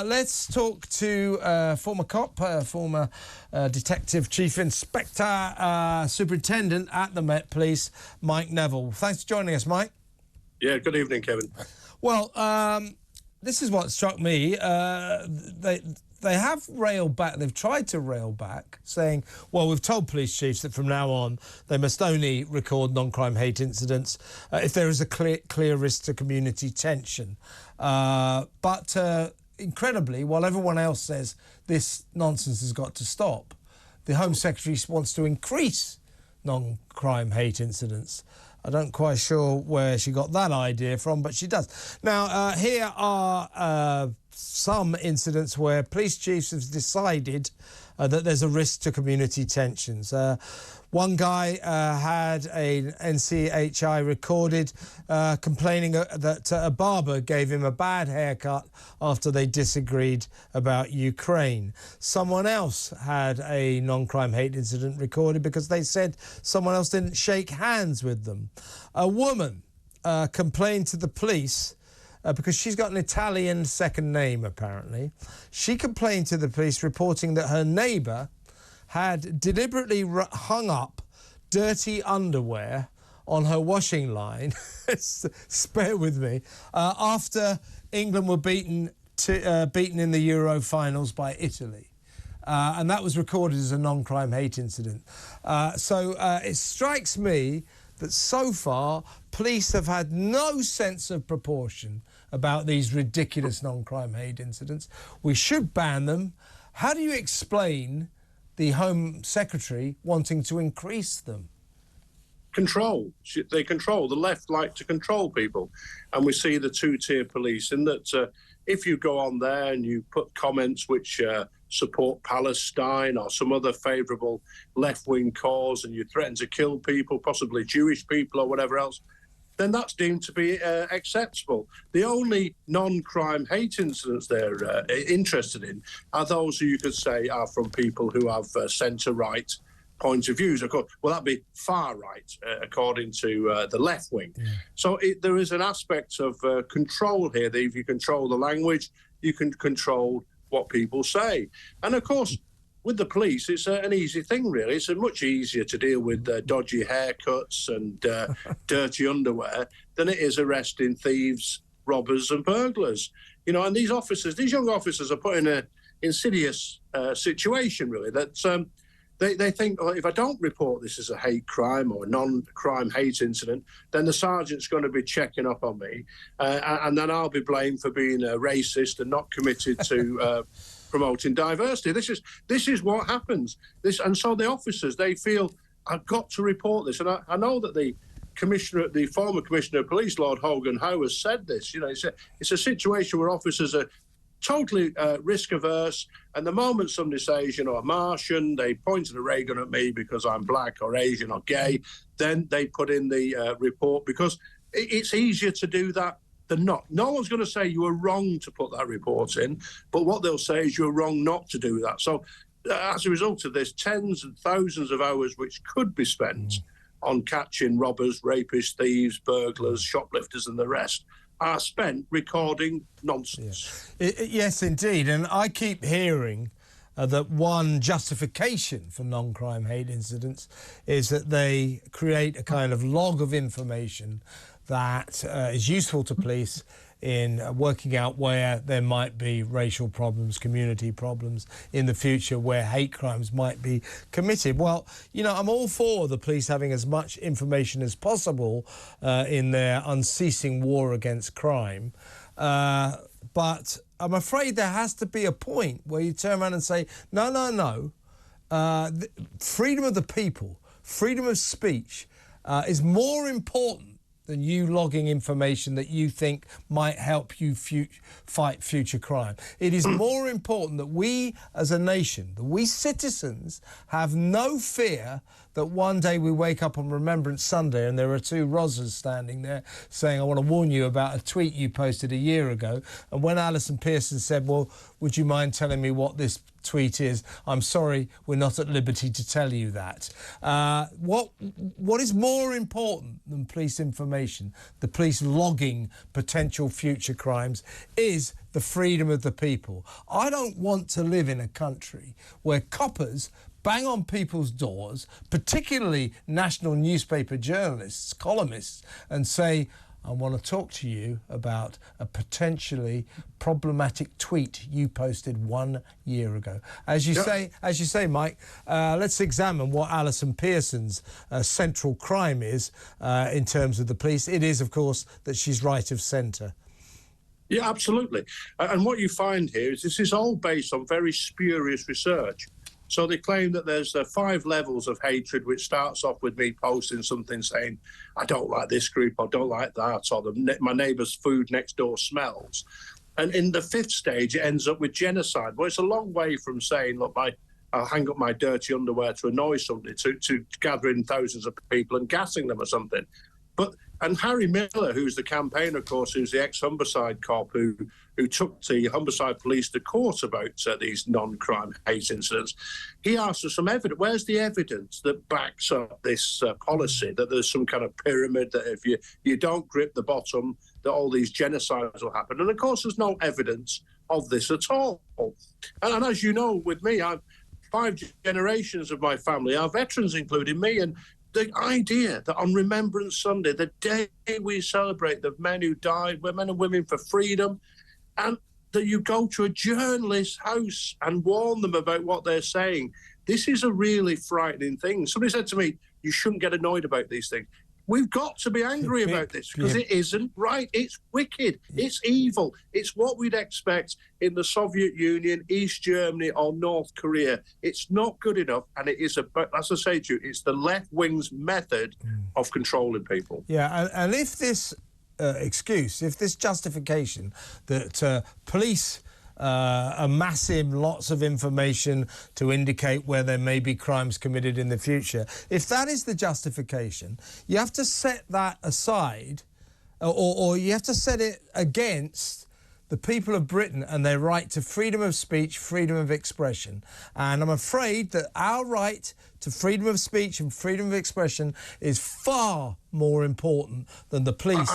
Let's talk to former cop, former detective, chief inspector, superintendent at the Met Police, Mike Neville. Thanks for joining us, Mike. Yeah, good evening, Kevin. Well, this is what struck me. They have railed back, they've tried to rail back, saying, well, we've told police chiefs that from now on they must only record non-crime hate incidents if there is a clear risk to community tension. But incredibly, while everyone else says this nonsense has got to stop, the Home Secretary wants to increase non-crime hate incidents. I don't quite sure where she got that idea from, but she does. Now, here are some incidents where police chiefs have decided that there's a risk to community tensions. One guy had an NCHI recorded complaining that a barber gave him a bad haircut after they disagreed about Ukraine. Someone else had a non-crime hate incident recorded because they said someone else didn't shake hands with them. A woman complained to the police because she's got an Italian second name, apparently. She complained to the police reporting that her neighbour had deliberately hung up dirty underwear on her washing line, bear with me, after England were beaten in the Euro finals by Italy. And that was recorded as a non-crime hate incident. So it strikes me that so far police have had no sense of proportion about these ridiculous non-crime hate incidents. We should ban them. How do you explain the Home Secretary wanting to increase them? Control. They control. The left like to control people. And we see the two-tier police in that if you go on there and you put comments which support Palestine or some other favourable left-wing cause and you threaten to kill people, possibly Jewish people or whatever else, then that's deemed to be acceptable. The only non-crime hate incidents they're interested in are those who you could say are from people who have centre-right point of views. Of course, well, that'd be far-right, according to the left wing. Yeah. So there is an aspect of control here, that if you control the language, you can control what people say. And of course, with the police, it's an easy thing, really. It's much easier to deal with dodgy haircuts and dirty underwear than it is arresting thieves, robbers and burglars. You know, and these young officers are put in an insidious situation, really, that they think, oh, if I don't report this as a hate crime or a non-crime hate incident, then the sergeant's going to be checking up on me, and then I'll be blamed for being a racist and not committed to promoting diversity. This is what happens. And so the officers, they feel, I've got to report this. And I know that the former commissioner of police, Lord Hogan Howe, has said this. You know, it's a situation where officers are totally risk averse, and the moment somebody says, you know, a Martian, they pointed a ray gun at me because I'm black or Asian or gay, then they put in the report, because it's easier to do that than not. No one's going to say you were wrong to put that report in, but what they'll say is you're wrong not to do that. So as a result of this, tens and thousands of hours which could be spent on catching robbers, rapists, thieves, burglars, shoplifters and the rest are spent recording nonsense. Yeah. Yes, indeed. And I keep hearing that one justification for non-crime hate incidents is that they create a kind of log of information that is useful to police in working out where there might be racial problems, community problems in the future, where hate crimes might be committed. Well, you know, I'm all for the police having as much information as possible in their unceasing war against crime. But I'm afraid there has to be a point where you turn around and say, no. Freedom of the people, freedom of speech is more important than you logging information that you think might help you fight future crime. It is more important that we as a nation, that we citizens, have no fear that one day we wake up on Remembrance Sunday and there are two Rozzers standing there saying, I want to warn you about a tweet you posted a year ago. And when Allison Pearson said, well, would you mind telling me what this tweet is? I'm sorry, we're not at liberty to tell you that. What is more important than police information, the police logging potential future crimes, is the freedom of the people. I don't want to live in a country where coppers bang on people's doors, particularly national newspaper journalists, columnists, and say, I want to talk to you about a potentially problematic tweet you posted 1 year ago. As you say, Mike, let's examine what Allison Pearson's central crime is in terms of the police. It is, of course, that she's right of centre. Yeah, absolutely. And what you find here is this is all based on very spurious research. So they claim that there's 5 levels of hatred, which starts off with me posting something saying, I don't like this group, or don't like that, or my neighbour's food next door smells. And in the 5th stage, it ends up with genocide. Well, it's a long way from saying, look, I'll hang up my dirty underwear to annoy somebody, to gathering thousands of people and gassing them or something. And Harry Miller, who's the campaigner, of course, who's the ex-Humberside cop who took the Humberside police to court about these non-crime hate incidents, he asked for some evidence. Where's the evidence that backs up this policy, that there's some kind of pyramid, that if you don't grip the bottom, that all these genocides will happen? And, of course, there's no evidence of this at all. And as you know, with me, 5 generations of my family are veterans, including me, and the idea that on Remembrance Sunday, the day we celebrate the men who died, men and women for freedom, and that you go to a journalist's house and warn them about what they're saying, this is a really frightening thing. Somebody said to me, you shouldn't get annoyed about these things. We've got to be angry about this because it isn't right. It's wicked. It's evil. It's what we'd expect in the Soviet Union, East Germany or North Korea. It's not good enough. And it is, as I say to you, it's the left wing's method of controlling people. Yeah, and if this if this justification that police amassing lots of information to indicate where there may be crimes committed in the future, if that is the justification, you have to set that aside, or you have to set it against the people of Britain and their right to freedom of speech, freedom of expression. And I'm afraid that our right to freedom of speech and freedom of expression is far more important than the police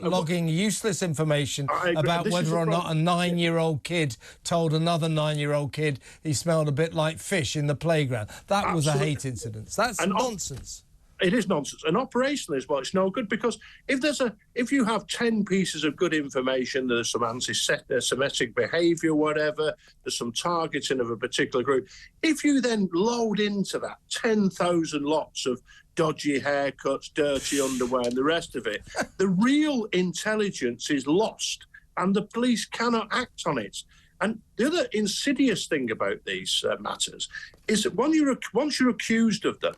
logging useless information about whether or not a 9-year-old kid told another 9-year-old kid he smelled a bit like fish in the playground. That was a hate incident. That's nonsense. It is nonsense. And operationally as well, it's no good, because if you have 10 pieces of good information, there's some anti-Semitic behaviour, whatever, there's some targeting of a particular group. If you then load into that 10,000 lots of dodgy haircuts, dirty underwear, and the rest of it, the real intelligence is lost, and the police cannot act on it. And the other insidious thing about these matters is that once you're accused of them,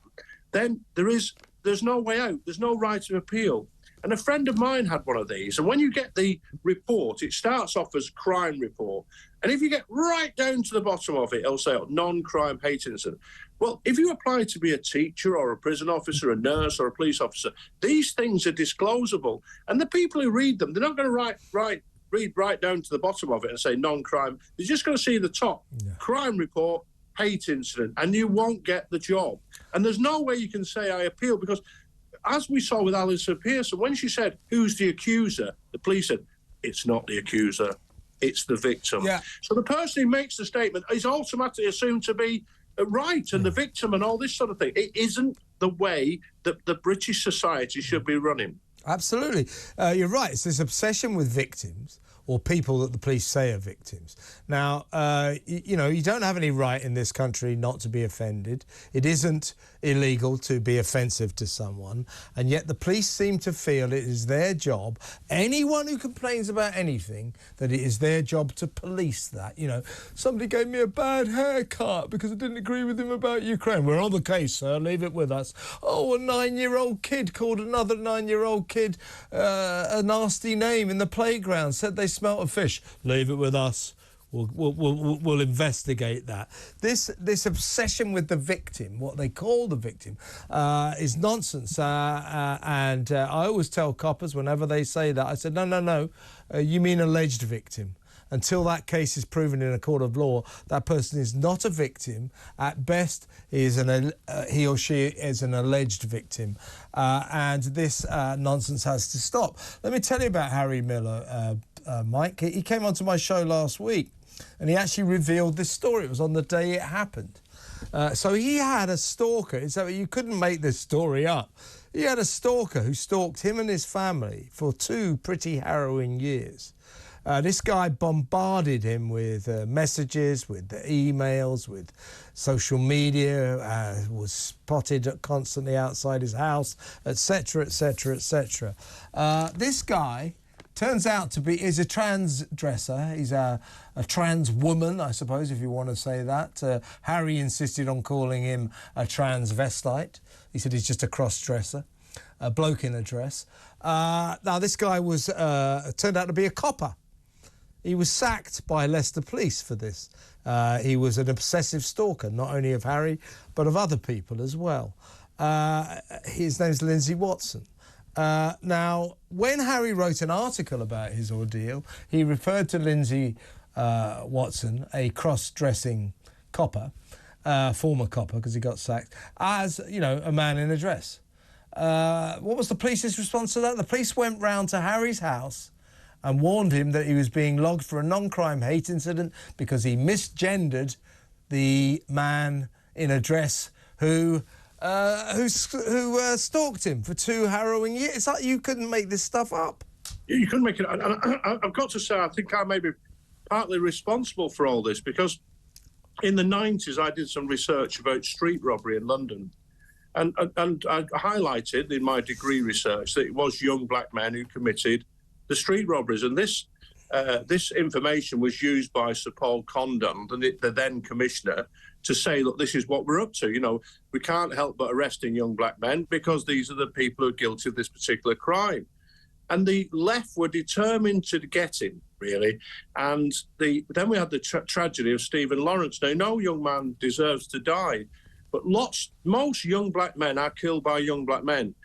then there's no way out. There's no right of appeal. And a friend of mine had one of these. And when you get the report, it starts off as crime report. And if you get right down to the bottom of it, it'll say non-crime hate incident. Well, if you apply to be a teacher or a prison officer, a nurse or a police officer, these things are disclosable. And the people who read them, they're not going to read right down to the bottom of it and say non-crime. They're just going to see the top. Yeah. Crime report, hate incident, and you won't get the job. And there's no way you can say I appeal, because as we saw with Allison Pearson, when she said, who's the accuser? The police said, it's not the accuser, it's the victim. Yeah. So the person who makes the statement is automatically assumed to be right, and the victim and all this sort of thing. It isn't the way that the British society should be running. Absolutely. You're right. It's this obsession with victims, or people that the police say are victims. Now, you don't have any right in this country not to be offended. It isn't illegal to be offensive to someone, and yet the police seem to feel it is their job, anyone who complains about anything, that it is their job to police that. Somebody gave me a bad haircut because I didn't agree with him about Ukraine. We're on the case, sir, leave it with us. Oh, a 9-year-old kid called another 9-year-old kid a nasty name in the playground, said they smelt of fish. Leave it with us. We'll investigate that. This obsession with the victim, what they call the victim, is nonsense. And I always tell coppers whenever they say that, I said, no, you mean alleged victim. Until that case is proven in a court of law, that person is not a victim. At best, he or she is an alleged victim. And this nonsense has to stop. Let me tell you about Harry Miller, Mike. He came onto my show last week and he actually revealed this story. It was on the day it happened. So he had a stalker. So you couldn't make this story up. He had a stalker who stalked him and his family for 2 pretty harrowing years. This guy bombarded him with messages, with emails, with social media, was spotted constantly outside his house, etc., etc., etc. This guy turns out to be is a transdresser. He's a trans woman, I suppose, if you want to say that. Harry insisted on calling him a transvestite. He said he's just a cross-dresser, a bloke in a dress. Now, this guy was turned out to be a copper. He was sacked by Leicester Police for this. He was an obsessive stalker, not only of Harry, but of other people as well. His name's Lindsay Watson. Now, when Harry wrote an article about his ordeal, he referred to Lindsay Watson, a cross-dressing copper, former copper, because he got sacked, as, a man in a dress. What was the police's response to that? The police went round to Harry's house and warned him that he was being logged for a non-crime hate incident because he misgendered the man in a dress who stalked him for 2 harrowing years. It's like you couldn't make this stuff up. You couldn't make it. I've got to say, I think I may be partly responsible for all this because in the 90s I did some research about street robbery in London. And I highlighted in my degree research that it was young black men who committed the street robberies, and this information was used by Sir Paul Condon, the then commissioner, to say, look, this is what we're up to. We can't help but arresting young black men because these are the people who are guilty of this particular crime. And the left were determined to get him, really. And then we had the tragedy of Stephen Lawrence. Now, no young man deserves to die, but most young black men are killed by young black men.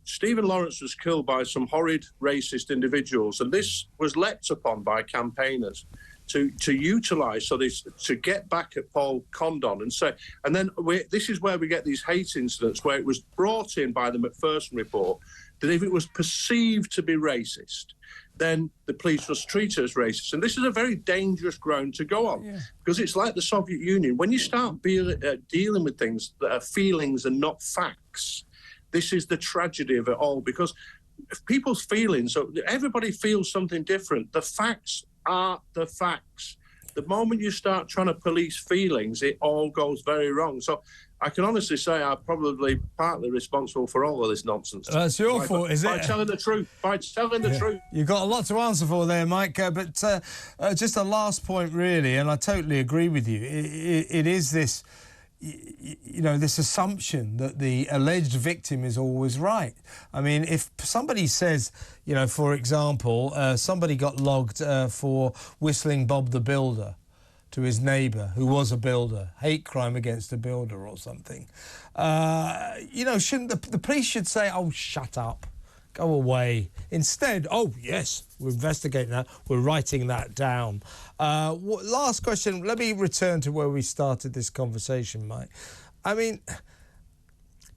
Stephen Lawrence was killed by some horrid racist individuals, and this was leapt upon by campaigners to utilise, to get back at Paul Condon and say, and then this is where we get these hate incidents where it was brought in by the Macpherson report that if it was perceived to be racist, then the police must treat it as racist. And this is a very dangerous ground to go on, because it's like the Soviet Union. When you start dealing with things that are feelings and not facts, this is the tragedy of it all, because people's feelings, so everybody feels something different. The facts are the facts. The moment you start trying to police feelings, it all goes very wrong. So I can honestly say I'm probably partly responsible for all of this nonsense. That's your fault, is it? By telling the truth. The truth. You've got a lot to answer for there, Mike. But just a last point, really, and I totally agree with you. It is this... this assumption that the alleged victim is always right. I mean, if somebody says, for example, somebody got logged for whistling Bob the Builder to his neighbour, who was a builder, hate crime against a builder or something, shouldn't the police should say, oh, shut up, go away. Instead, oh, yes, we're investigating that, we're writing that down. Last question, let me return to where we started this conversation, Mike. I mean,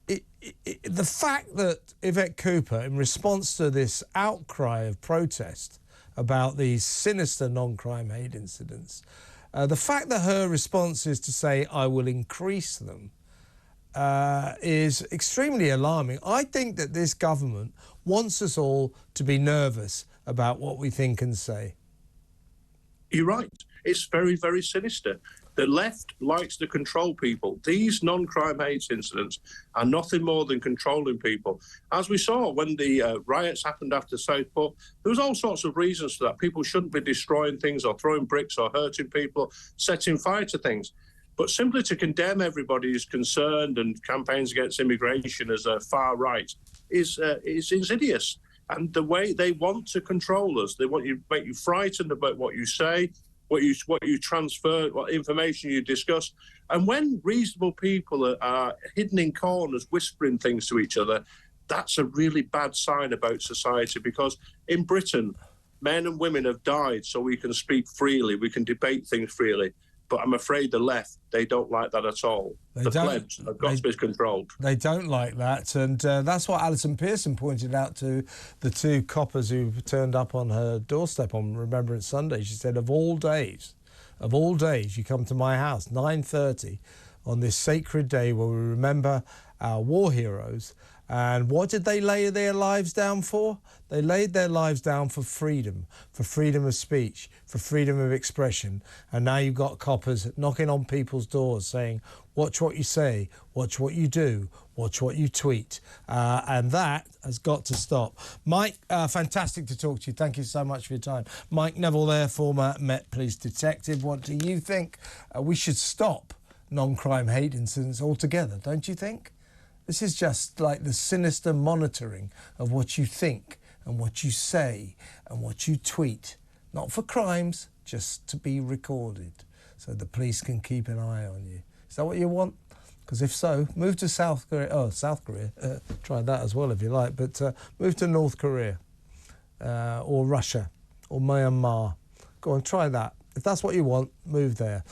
the fact that Yvette Cooper, in response to this outcry of protest about these sinister non-crime hate incidents, the fact that her response is to say, I will increase them, is extremely alarming. I think that this government wants us all to be nervous about what we think and say. You're right. It's very, very sinister. The left likes to control people. These non-crime hate incidents are nothing more than controlling people. As we saw when the riots happened after Southport, there was all sorts of reasons for that. People shouldn't be destroying things or throwing bricks or hurting people, setting fire to things. But simply to condemn everybody who's concerned and campaigns against immigration as a far right is insidious. And the way they want to control us, they want you make you frightened about what you say. what you transfer, what information you discuss. And when reasonable people are hidden in corners whispering things to each other, that's a really bad sign about society, because in Britain, men and women have died so we can speak freely, we can debate things freely. But I'm afraid the left, they don't like that at all. The plebs have got to be controlled. They don't like that, and that's what Allison Pearson pointed out to the two coppers who turned up on her doorstep on Remembrance Sunday. She said, of all days, you come to my house, 9:30, on this sacred day where we remember our war heroes. And what did they lay their lives down for? They laid their lives down for freedom of speech, for freedom of expression. And now you've got coppers knocking on people's doors saying, watch what you say, watch what you do, watch what you tweet. And that has got to stop. Mike, fantastic to talk to you. Thank you so much for your time. Mike Neville there, former Met Police detective. What do you think? We should stop non-crime hate incidents altogether, don't you think? This is just like the sinister monitoring of what you think and what you say and what you tweet. Not for crimes, just to be recorded so the police can keep an eye on you. Is that what you want? Because if so, move to South Korea. Oh, South Korea. Try that as well if you like. But move to North Korea or Russia or Myanmar. Go on, try that. If that's what you want, move there.